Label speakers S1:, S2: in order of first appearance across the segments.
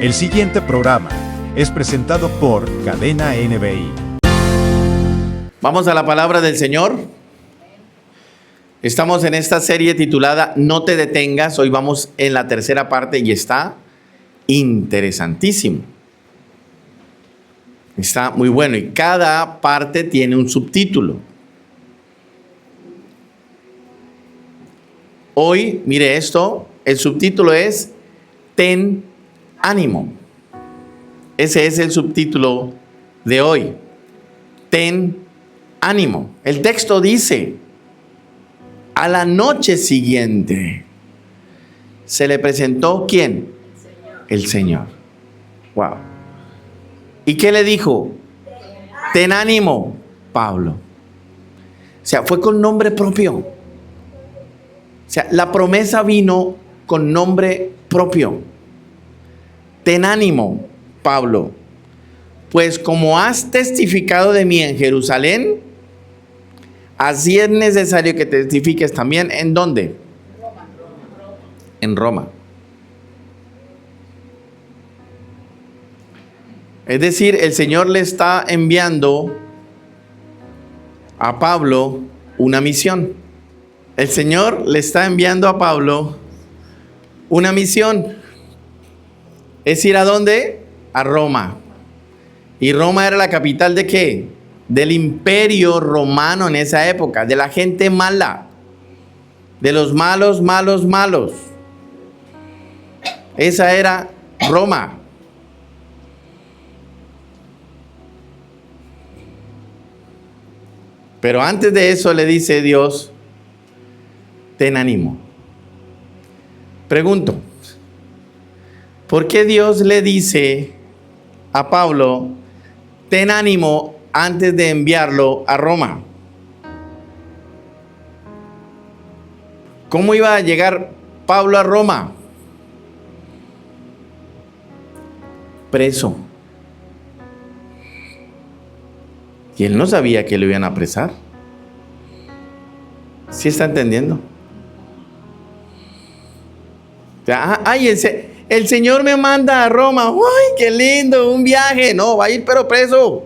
S1: El siguiente programa es presentado por Cadena NBI.
S2: Vamos a la palabra del Señor. Estamos en esta serie titulada No te detengas. Hoy vamos en la tercera parte y está interesantísimo. Está muy bueno y cada parte tiene un subtítulo. Hoy, mire esto, el subtítulo es Ten ánimo. Ese es el subtítulo de hoy. Ten ánimo. El texto dice: a la noche siguiente se le presentó ¿quién? El Señor. Wow. ¿Y qué le dijo? Ten ánimo, Pablo. O sea, fue con nombre propio. O sea, la promesa vino con nombre propio. Ten ánimo, Pablo, pues como has testificado de mí en Jerusalén, así es necesario que testifiques también. ¿En dónde?
S3: Roma.
S2: En Roma. Es decir, el Señor le está enviando a Pablo una misión. El Señor le está enviando a Pablo una misión. ¿Es ir a dónde? A Roma. ¿Y Roma era la capital de qué? Del imperio romano en esa época, de la gente mala, de los malos. Esa era Roma. Pero antes de eso le dice Dios: ten ánimo. Pregunto, ¿por qué Dios le dice a Pablo ten ánimo antes de enviarlo a Roma? ¿Cómo iba a llegar Pablo a Roma? Preso. Y él no sabía que lo iban a apresar. ¿Sí está entendiendo? Ay, el Señor me manda a Roma. ¡Ay, qué lindo! Un viaje. No, va a ir pero preso.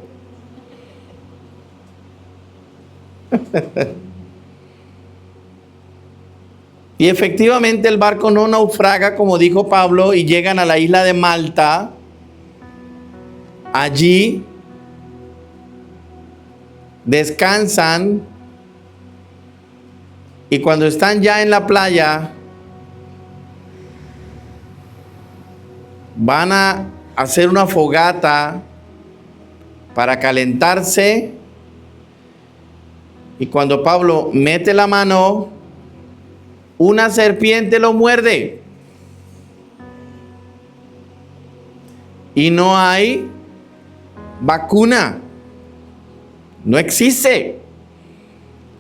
S2: Y efectivamente el barco no naufraga, como dijo Pablo, y llegan a la isla de Malta. Allí descansan, y cuando están ya en la playa, van a hacer una fogata para calentarse, y cuando Pablo mete la mano, una serpiente lo muerde. Y no hay vacuna. No existe.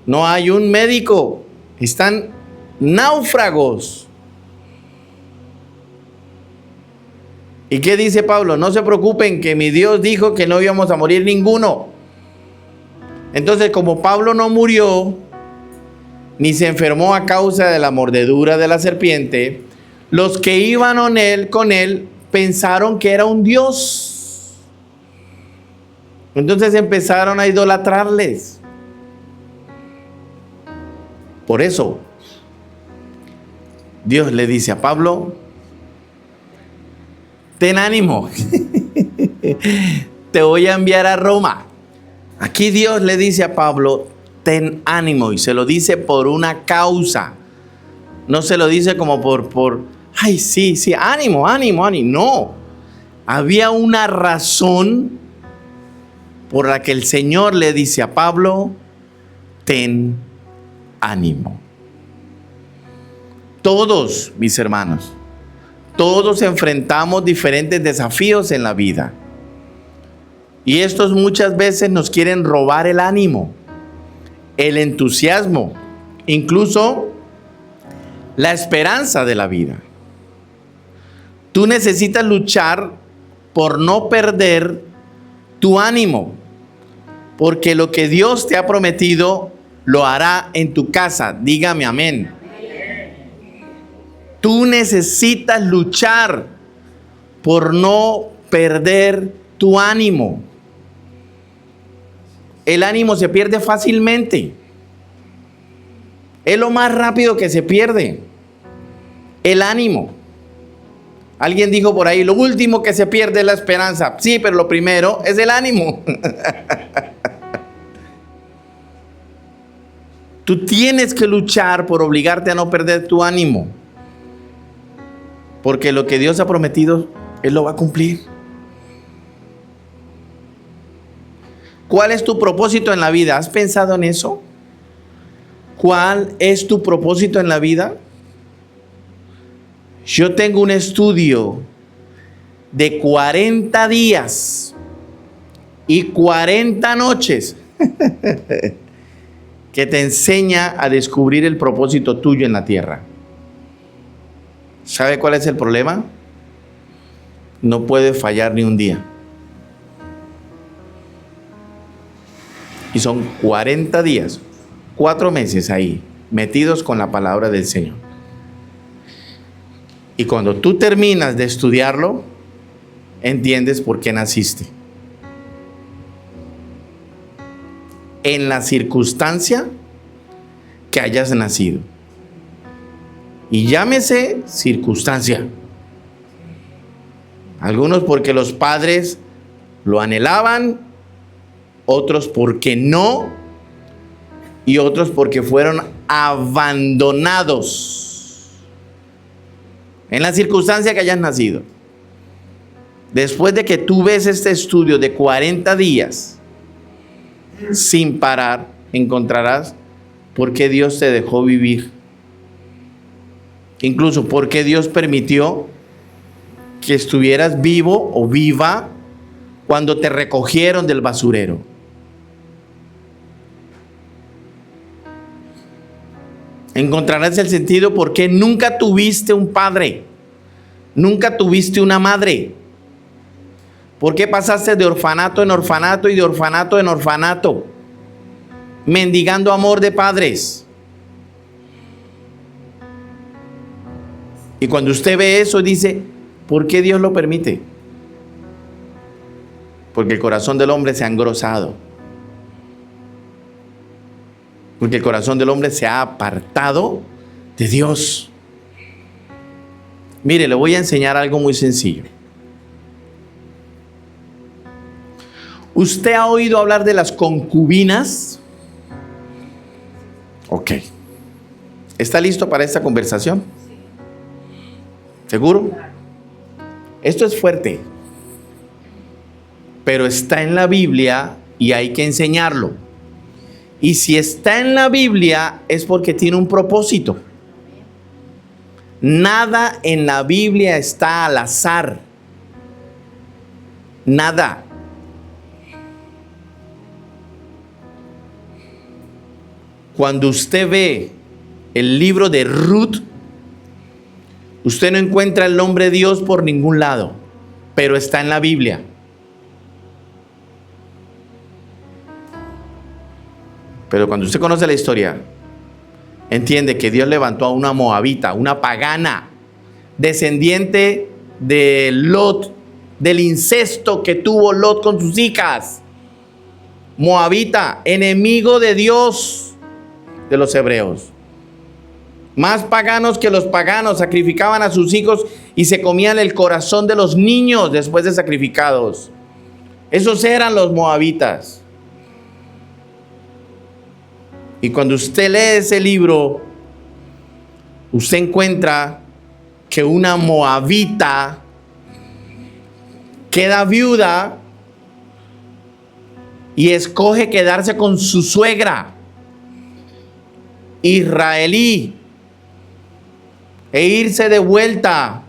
S2: No hay un médico. Están náufragos. ¿Y qué dice Pablo? No se preocupen, que mi Dios dijo que no íbamos a morir ninguno. Entonces, como Pablo no murió, ni se enfermó a causa de la mordedura de la serpiente, los que iban con él pensaron que era un dios. Entonces empezaron a idolatrarles. Por eso, Dios le dice a Pablo: ten ánimo, te voy a enviar a Roma. Aquí Dios le dice a Pablo: ten ánimo, y se lo dice por una causa. No se lo dice como por ay, sí, ánimo. No, había una razón por la que el Señor le dice a Pablo: ten ánimo. Todos, mis hermanos, todos enfrentamos diferentes desafíos en la vida. Y estos muchas veces nos quieren robar el ánimo, el entusiasmo, incluso la esperanza de la vida. Tú necesitas luchar por no perder tu ánimo, porque lo que Dios te ha prometido lo hará en tu casa. Dígame amén. Tú necesitas luchar por no perder tu ánimo. El ánimo se pierde fácilmente. Es lo más rápido que se pierde. El ánimo. Alguien dijo por ahí, lo último que se pierde es la esperanza. Sí, pero lo primero es el ánimo. Tú tienes que luchar por obligarte a no perder tu ánimo. Porque lo que Dios ha prometido, Él lo va a cumplir. ¿Cuál es tu propósito en la vida? ¿Has pensado en eso? ¿Cuál es tu propósito en la vida? Yo tengo un estudio de 40 días y 40 noches que te enseña a descubrir el propósito tuyo en la tierra. ¿Sabe cuál es el problema? No puede fallar ni un día. Y son 40 días, 4 meses ahí, metidos con la palabra del Señor. Y cuando tú terminas de estudiarlo, entiendes por qué naciste. En la circunstancia que hayas nacido. Y llámese circunstancia. Algunos porque los padres lo anhelaban, otros porque no, y otros porque fueron abandonados. En la circunstancia que hayas nacido. Después de que tú ves este estudio de 40 días sin parar, encontrarás por qué Dios te dejó vivir. Incluso por qué Dios permitió que estuvieras vivo o viva cuando te recogieron del basurero. Encontrarás el sentido por qué nunca tuviste un padre, nunca tuviste una madre. ¿Por qué pasaste de orfanato en orfanato y de orfanato en orfanato, mendigando amor de padres? Y cuando usted ve eso dice, ¿por qué Dios lo permite? Porque el corazón del hombre se ha engrosado. Porque el corazón del hombre se ha apartado de Dios. Mire, le voy a enseñar algo muy sencillo. ¿Usted ha oído hablar de las concubinas? Ok. ¿Está listo para esta conversación? ¿Seguro? Esto es fuerte. Pero está en la Biblia y hay que enseñarlo. Y si está en la Biblia es porque tiene un propósito. Nada en la Biblia está al azar. Nada. Cuando usted ve el libro de Ruth, usted no encuentra el nombre de Dios por ningún lado, pero está en la Biblia. Pero cuando usted conoce la historia, entiende que Dios levantó a una moabita, una pagana, descendiente de Lot, del incesto que tuvo Lot con sus hijas. Moabita, enemigo de Dios, de los hebreos. Más paganos que los paganos, sacrificaban a sus hijos y se comían el corazón de los niños después de sacrificados. Esos eran los moabitas. Y cuando usted lee ese libro, usted encuentra que una moabita queda viuda y escoge quedarse con su suegra israelí e irse de vuelta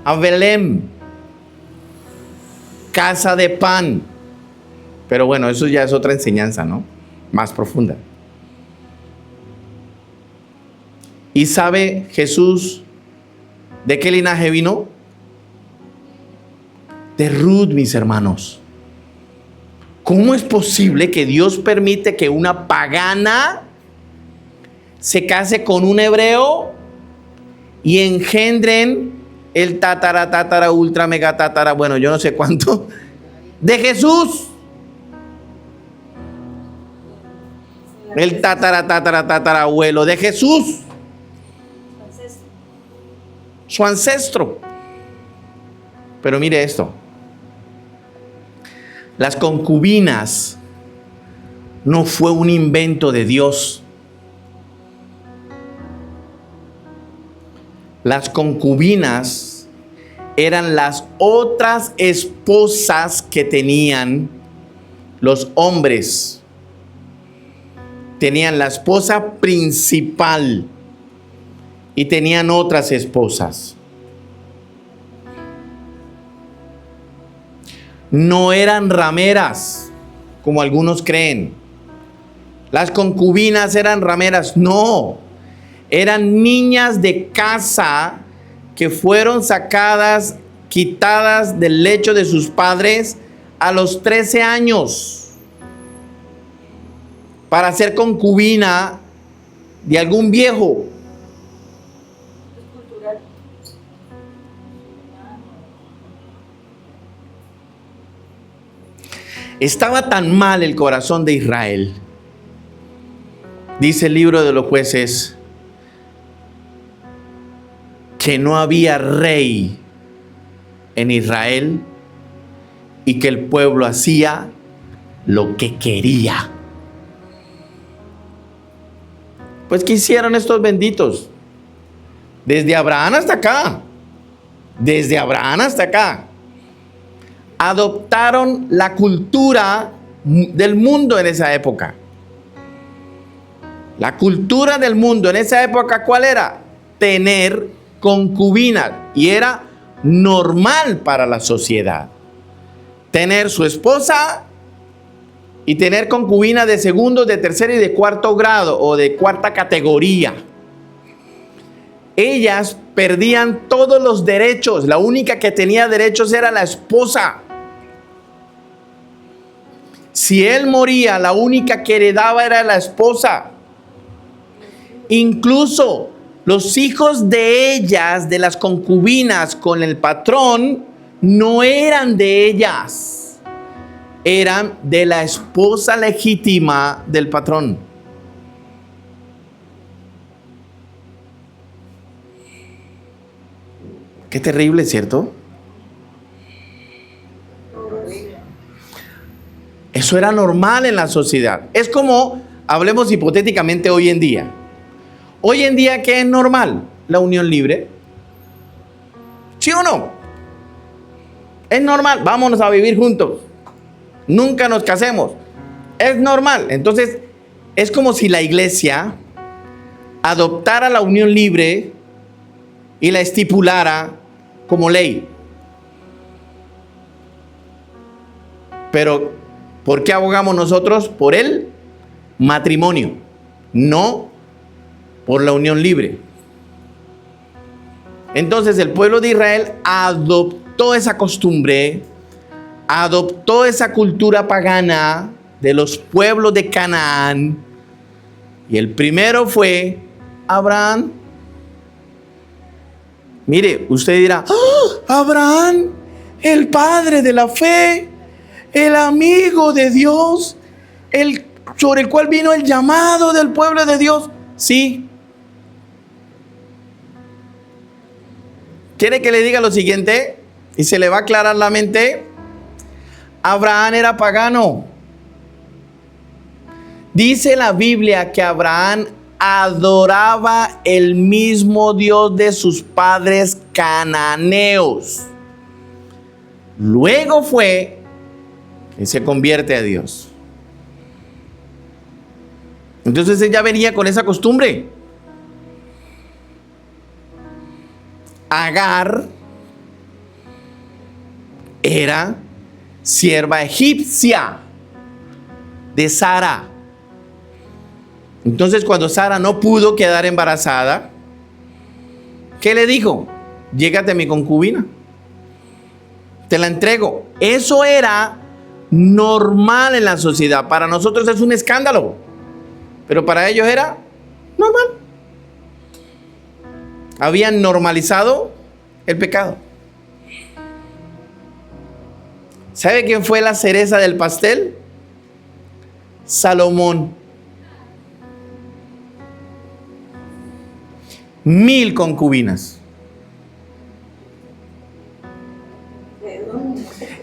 S2: a Belén, casa de pan. Pero bueno, eso ya es otra enseñanza, ¿no? Más profunda. ¿Y sabe Jesús de qué linaje vino? De Ruth, mis hermanos. ¿Cómo es posible que Dios permite que una pagana se case con un hebreo y engendren el tatara, ultra, mega tatara, bueno, yo no sé cuánto, de Jesús. El tatara, abuelo de Jesús. Su ancestro. Pero mire esto. Las concubinas no fue un invento de Dios. Las concubinas eran las otras esposas que tenían los hombres. Tenían la esposa principal y tenían otras esposas. No eran rameras, como algunos creen. Las concubinas eran rameras. No, eran niñas de casa que fueron sacadas, quitadas del lecho de sus padres a los 13 años para ser concubina de algún viejo. Estaba tan mal el corazón de Israel, dice el libro de los Jueces, que no había rey en Israel y que el pueblo hacía lo que quería. Pues, ¿qué hicieron estos benditos? Desde Abraham hasta acá. Desde Abraham hasta acá. Adoptaron la cultura del mundo en esa época. La cultura del mundo en esa época, ¿cuál era? Tener concubinas. Y era normal para la sociedad. Tener su esposa y tener concubinas de segundo, de tercer y de cuarto grado o de cuarta categoría. Ellas perdían todos los derechos. La única que tenía derechos era la esposa. Si él moría, la única que heredaba era la esposa. Incluso los hijos de ellas, de las concubinas con el patrón, no eran de ellas. Eran de la esposa legítima del patrón. Qué terrible, ¿cierto? Eso era normal en la sociedad. Es como, hablemos hipotéticamente hoy en día. Hoy en día, ¿qué es normal? La unión libre. ¿Sí o no? Es normal, vámonos a vivir juntos. Nunca nos casemos. Es normal. Entonces, es como si la iglesia adoptara la unión libre y la estipulara como ley. Pero, ¿por qué abogamos nosotros? Por el matrimonio, no por la unión libre. Entonces el pueblo de Israel adoptó esa costumbre, adoptó esa cultura pagana de los pueblos de Canaán. Y el primero fue Abraham. Mire, usted dirá, ¡oh, Abraham, el padre de la fe, el amigo de Dios, el sobre el cual vino el llamado del pueblo de Dios? Sí. ¿Quiere que le diga lo siguiente? Y se le va a aclarar la mente. Abraham era pagano. Dice la Biblia que Abraham adoraba el mismo Dios de sus padres cananeos. Luego fue que se convierte a Dios. Entonces ella venía con esa costumbre. Agar era sierva egipcia de Sara. Entonces, cuando Sara no pudo quedar embarazada, ¿qué le dijo? Llégate a mi concubina, te la entrego. Eso era normal en la sociedad. Para nosotros es un escándalo, pero para ellos era normal. Habían normalizado el pecado. ¿Sabe quién fue la cereza del pastel? Salomón. 1000 concubinas.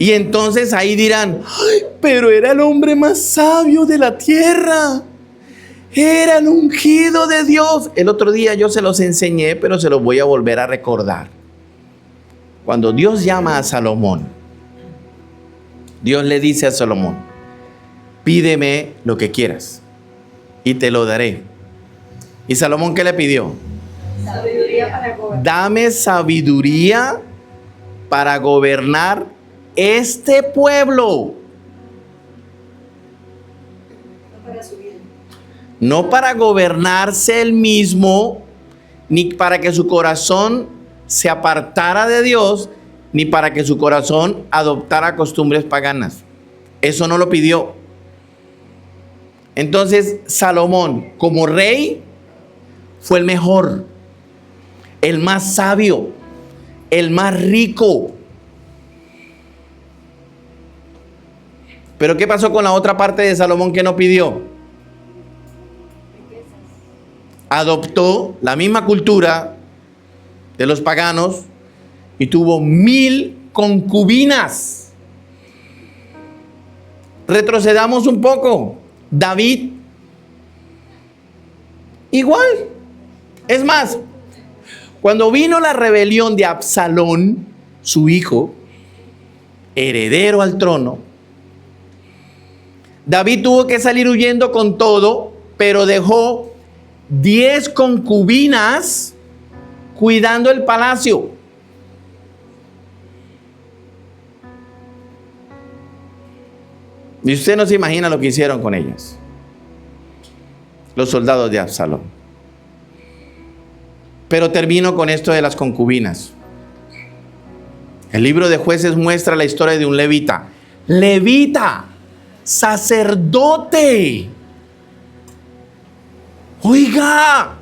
S2: Y entonces ahí dirán, ¡ay, pero era el hombre más sabio de la tierra! Era el ungido de Dios. El otro día yo se los enseñé, pero se los voy a volver a recordar. Cuando Dios llama a Salomón, Dios le dice a Salomón, pídeme lo que quieras y te lo daré. ¿Y Salomón qué le pidió?
S3: Sabiduría para gobernar.
S2: Dame sabiduría para gobernar este pueblo.
S3: No para su vida.
S2: No para gobernarse él mismo, ni para que su corazón se apartara de Dios, ni para que su corazón adoptara costumbres paganas. Eso no lo pidió. Entonces Salomón, como rey, fue el mejor, el más sabio, el más rico. Pero ¿qué pasó con la otra parte de Salomón que no pidió? Adoptó la misma cultura de los paganos y tuvo 1000 concubinas. Retrocedamos un poco. David, igual. Es más, cuando vino la rebelión de Absalón, su hijo, heredero al trono, David tuvo que salir huyendo con todo, pero dejó 10 concubinas cuidando el palacio. Y usted no se imagina lo que hicieron con ellas, los soldados de Absalón. Pero termino con esto de las concubinas. El libro de Jueces muestra la historia de un levita. Levita, sacerdote. Oiga,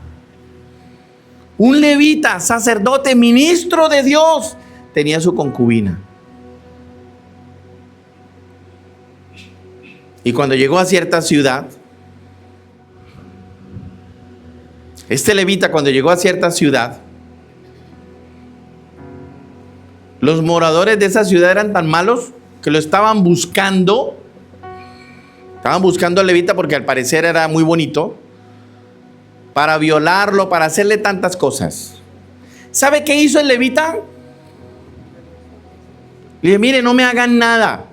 S2: un levita, sacerdote, ministro de Dios, tenía su concubina. Y cuando llegó a cierta ciudad, este levita cuando llegó a cierta ciudad, los moradores de esa ciudad eran tan malos que lo estaban buscando. Estaban buscando al levita porque al parecer era muy bonito, para violarlo, para hacerle tantas cosas. ¿Sabe qué hizo el levita? Le dije, mire, no me hagan nada.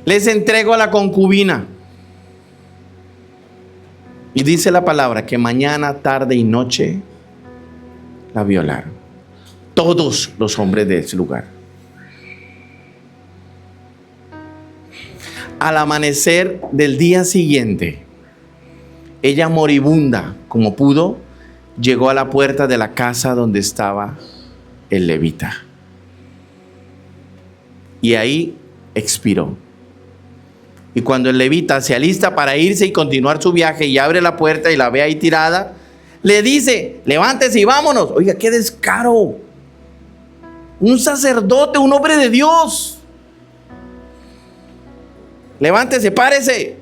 S2: Les entrego a la concubina. Y dice la palabra que mañana, tarde y noche la violaron. Todos los hombres de ese lugar. Al amanecer del día siguiente, ella moribunda como pudo, llegó a la puerta de la casa donde estaba el levita. Y ahí expiró. Y cuando el levita se alista para irse y continuar su viaje y abre la puerta y la ve ahí tirada, le dice, levántese y vámonos. Oiga, qué descaro. Un sacerdote, un hombre de Dios. Levántese, párese.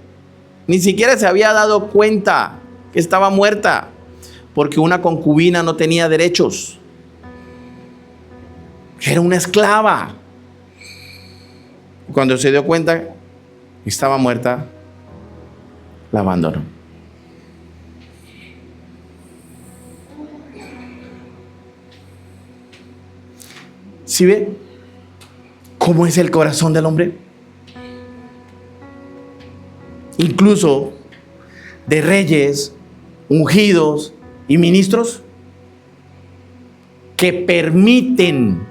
S2: Ni siquiera se había dado cuenta que estaba muerta, porque una concubina no tenía derechos. Era una esclava. Cuando se dio cuenta que estaba muerta, la abandonó. ¿Sí ve cómo es el corazón del hombre? Incluso de reyes, ungidos y ministros que permiten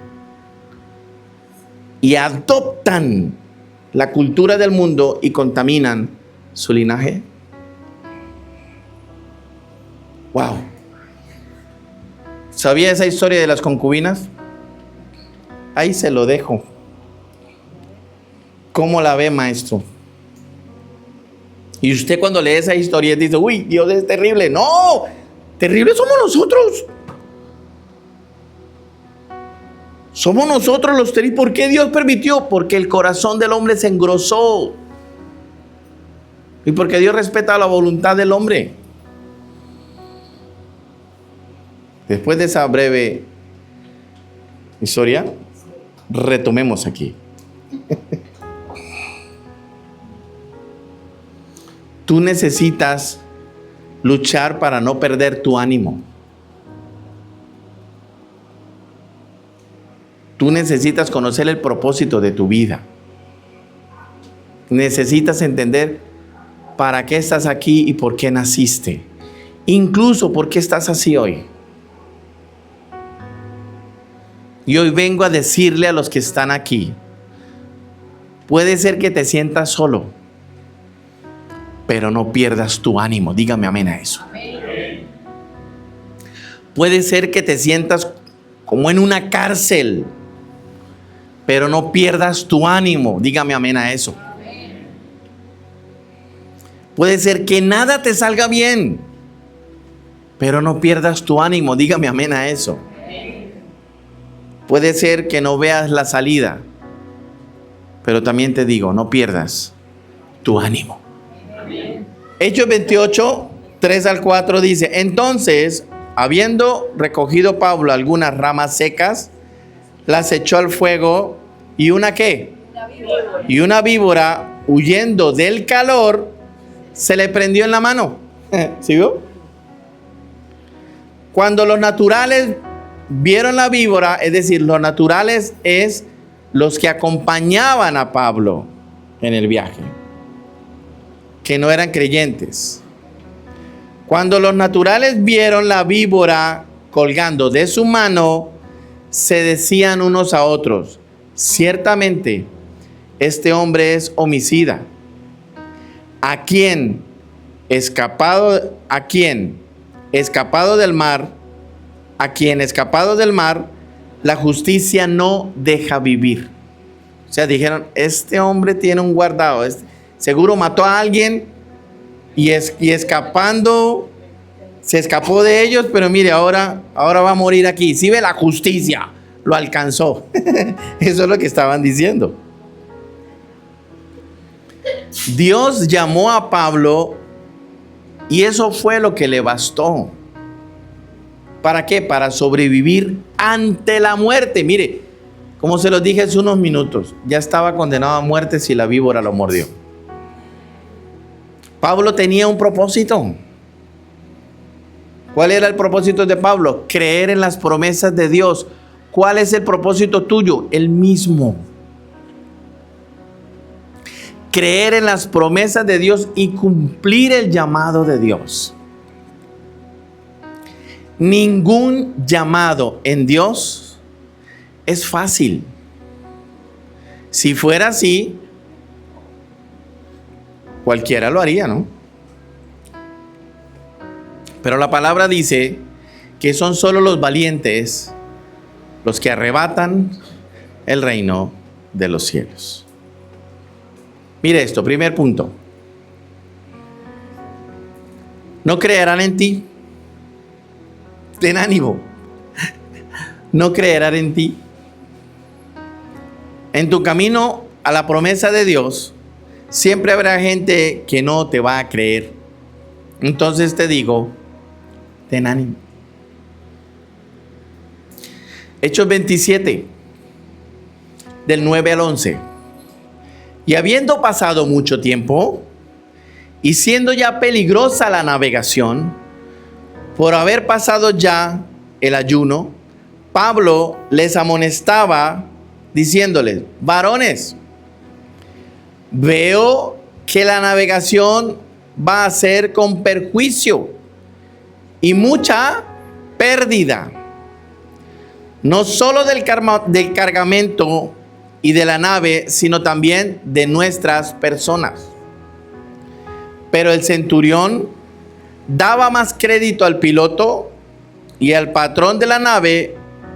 S2: y adoptan la cultura del mundo y contaminan su linaje. Wow. ¿Sabía esa historia de las concubinas? Ahí se lo dejo. ¿Cómo la ve, maestro? Y usted cuando lee esa historia dice, uy, Dios es terrible. No, terribles somos nosotros. Somos nosotros los tristes. ¿Por qué Dios permitió? Porque el corazón del hombre se engrosó. Y porque Dios respeta la voluntad del hombre. Después de esa breve historia, retomemos aquí. Tú necesitas luchar para no perder tu ánimo. Tú necesitas conocer el propósito de tu vida. Necesitas entender para qué estás aquí y por qué naciste. Incluso por qué estás así hoy. Y hoy vengo a decirle a los que están aquí, puede ser que te sientas solo, pero no pierdas tu ánimo. Dígame amén a eso. Amén. Puede ser que te sientas como en una cárcel, pero no pierdas tu ánimo. Dígame amén a eso. Amén. Puede ser que nada te salga bien, pero no pierdas tu ánimo. Dígame amén a eso. Amén. Puede ser que no veas la salida, pero también te digo, no pierdas tu ánimo. Amén. Hechos 28, 3 al 4 dice: entonces, habiendo recogido Pablo algunas ramas secas, las echó al fuego, y ¿una qué? Y una víbora, huyendo del calor, se le prendió en la mano. ¿Sí vio? Cuando los naturales vieron la víbora, es decir, los naturales es los que acompañaban a Pablo en el viaje, que no eran creyentes. Cuando los naturales vieron la víbora colgando de su mano, se decían unos a otros: ciertamente, este hombre es homicida, a quien escapado del mar, la justicia no deja vivir. O sea, dijeron, este hombre tiene un guardado, seguro mató a alguien y escapando, se escapó de ellos, pero mire, ahora va a morir aquí. Si ve, la justicia lo alcanzó. Eso es lo que estaban diciendo. Dios llamó a Pablo y eso fue lo que le bastó. ¿Para qué? Para sobrevivir ante la muerte. Mire, como se los dije hace unos minutos, ya estaba condenado a muerte si la víbora lo mordió. Pablo tenía un propósito. ¿Cuál era el propósito de Pablo? Creer en las promesas de Dios. ¿Cuál es el propósito tuyo? El mismo. Creer en las promesas de Dios y cumplir el llamado de Dios. Ningún llamado en Dios es fácil. Si fuera así, cualquiera lo haría, ¿no? Pero la palabra dice que son solo los valientes los que arrebatan el reino de los cielos. Mire esto, primer punto. No creerán en ti. Ten ánimo. No creerán en ti. En tu camino a la promesa de Dios, siempre habrá gente que no te va a creer. Entonces te digo, ten ánimo. Hechos 27, del 9 al 11. Y habiendo pasado mucho tiempo, y siendo ya peligrosa la navegación, por haber pasado ya el ayuno, Pablo les amonestaba diciéndoles: varones, veo que la navegación va a ser con perjuicio y mucha pérdida, no solo del cargamento y de la nave, sino también de nuestras personas. Pero el centurión daba más crédito al piloto y al patrón de la nave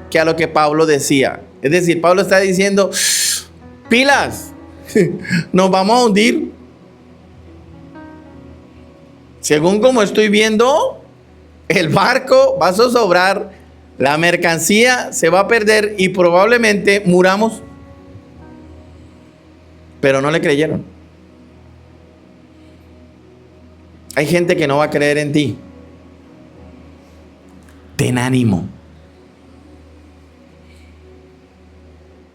S2: que a lo que Pablo decía. Es decir, Pablo está diciendo: pilas, nos vamos a hundir. Según como estoy viendo, el barco va a zozobrar La mercancía se va a perder y probablemente muramos. Pero no le creyeron. Hay gente que no va a creer en ti. Ten ánimo.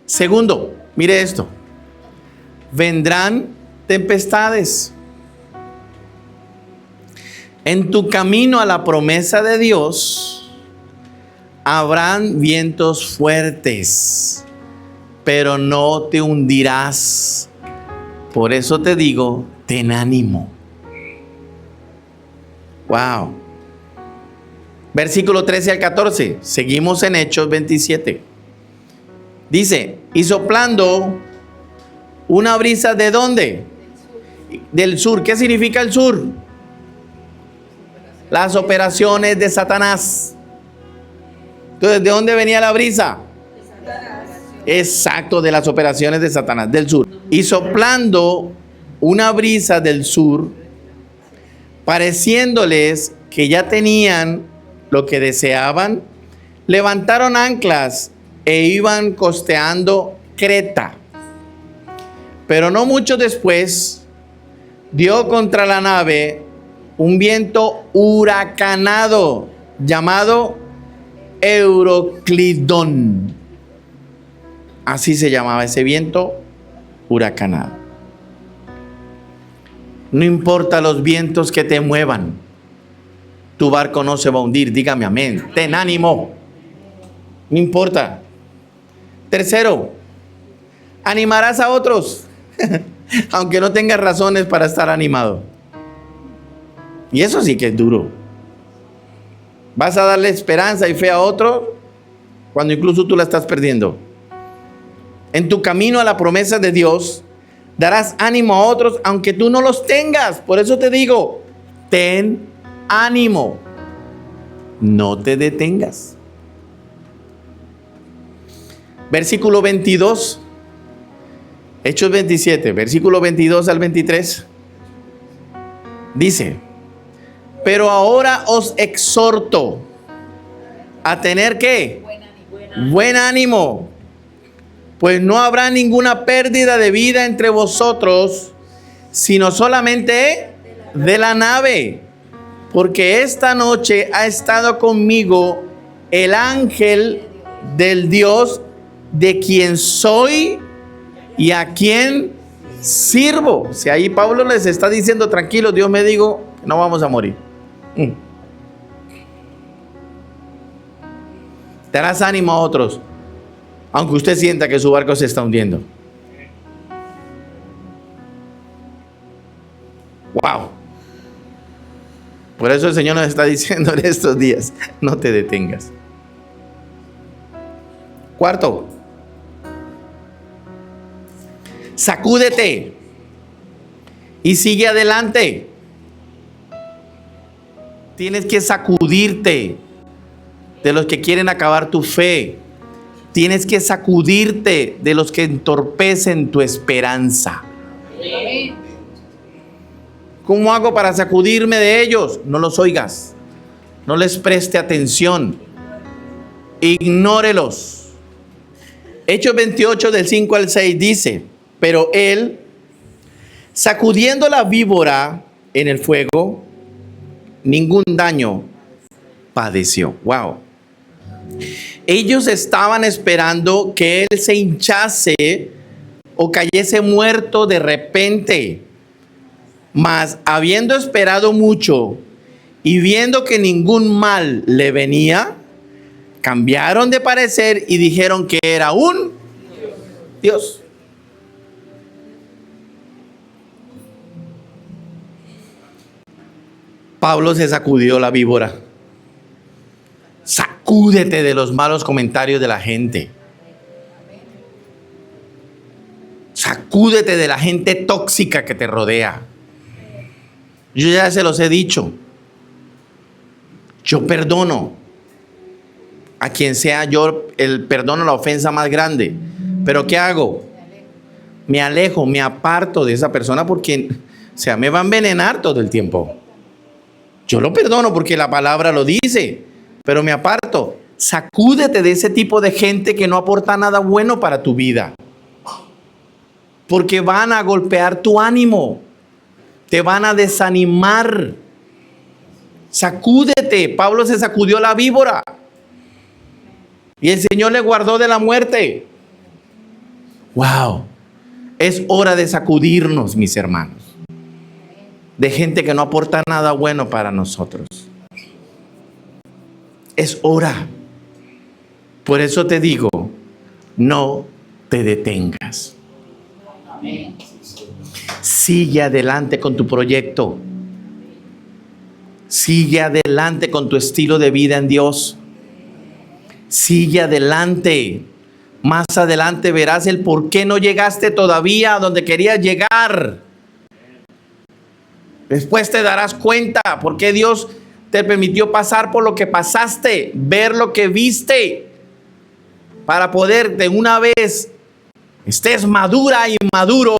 S2: Segundo, mire esto. Vendrán tempestades. En tu camino a la promesa de Dios, habrán vientos fuertes, pero no te hundirás. Por eso te digo, ten ánimo. Wow. Versículo 13 al 14. Seguimos en Hechos 27. Dice, y soplando una brisa ¿de dónde? Del sur. ¿Qué significa el sur? Las operaciones de Satanás. Entonces, ¿de dónde venía la brisa? Exacto, de las operaciones de Satanás, del sur. Y soplando una brisa del sur, pareciéndoles que ya tenían lo que deseaban, levantaron anclas e iban costeando Creta. Pero no mucho después, dio contra la nave un viento huracanado llamado Euroclidón. Así se llamaba ese viento huracanado. No importa los vientos que te muevan, tu barco no se va a hundir. Dígame amén. Ten ánimo. No importa. Tercero, animarás a otros, aunque no tengas razones para estar animado. Y eso sí que es duro. Vas a darle esperanza y fe a otro cuando incluso tú la estás perdiendo. En tu camino a la promesa de Dios, darás ánimo a otros aunque tú no los tengas. Por eso te digo, ten ánimo. No te detengas. Versículo 22. Hechos 27, versículo 22 al 23. Dice, pero ahora os exhorto a tener ¿qué? Buen ánimo. Pues no habrá ninguna pérdida de vida entre vosotros, sino solamente de la nave. Porque esta noche ha estado conmigo el ángel del Dios de quien soy y a quien sirvo. Si ahí Pablo les está diciendo, tranquilo, Dios me dijo, no vamos a morir. Darás ánimo a otros, aunque usted sienta que su barco se está hundiendo. Wow. Por eso el Señor nos está diciendo en estos días, no te detengas. Cuarto, sacúdete y sigue adelante. Tienes que sacudirte de los que quieren acabar tu fe. Tienes que sacudirte de los que entorpecen tu esperanza. ¿Cómo hago para sacudirme de ellos? No los oigas. No les preste atención. Ignórelos. Hechos 28 del 5 al 6 dice, pero él, sacudiendo la víbora en el fuego, ningún daño padeció. Wow. Ellos estaban esperando que él se hinchase o cayese muerto de repente. Mas habiendo esperado mucho y viendo que ningún mal le venía, cambiaron de parecer y dijeron que era un Dios. Pablo se sacudió la víbora. Sacúdete de los malos comentarios de la gente. Sacúdete de la gente tóxica que te rodea. Yo ya se los he dicho. Yo perdono a quien sea, yo perdono la ofensa más grande. Pero ¿qué hago? Me alejo, me aparto de esa persona porque, o sea, me va a envenenar todo el tiempo. Yo lo perdono porque la palabra lo dice, pero me aparto. Sacúdete de ese tipo de gente que no aporta nada bueno para tu vida. Porque van a golpear tu ánimo. Te van a desanimar. Sacúdete. Pablo se sacudió la víbora. Y el Señor le guardó de la muerte. Wow. Es hora de sacudirnos, mis hermanos. De gente que no aporta nada bueno para nosotros. Es hora. Por eso te digo, no te detengas. Sigue adelante con tu proyecto. Sigue adelante con tu estilo de vida en Dios. Sigue adelante. Más adelante verás el por qué no llegaste todavía a donde querías llegar. Después te darás cuenta por qué Dios te permitió pasar por lo que pasaste, ver lo que viste, para poder de una vez estés madura y maduro,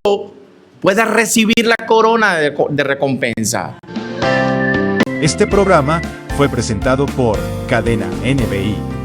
S2: puedas recibir la corona de recompensa.
S1: Este programa fue presentado por Cadena NBI.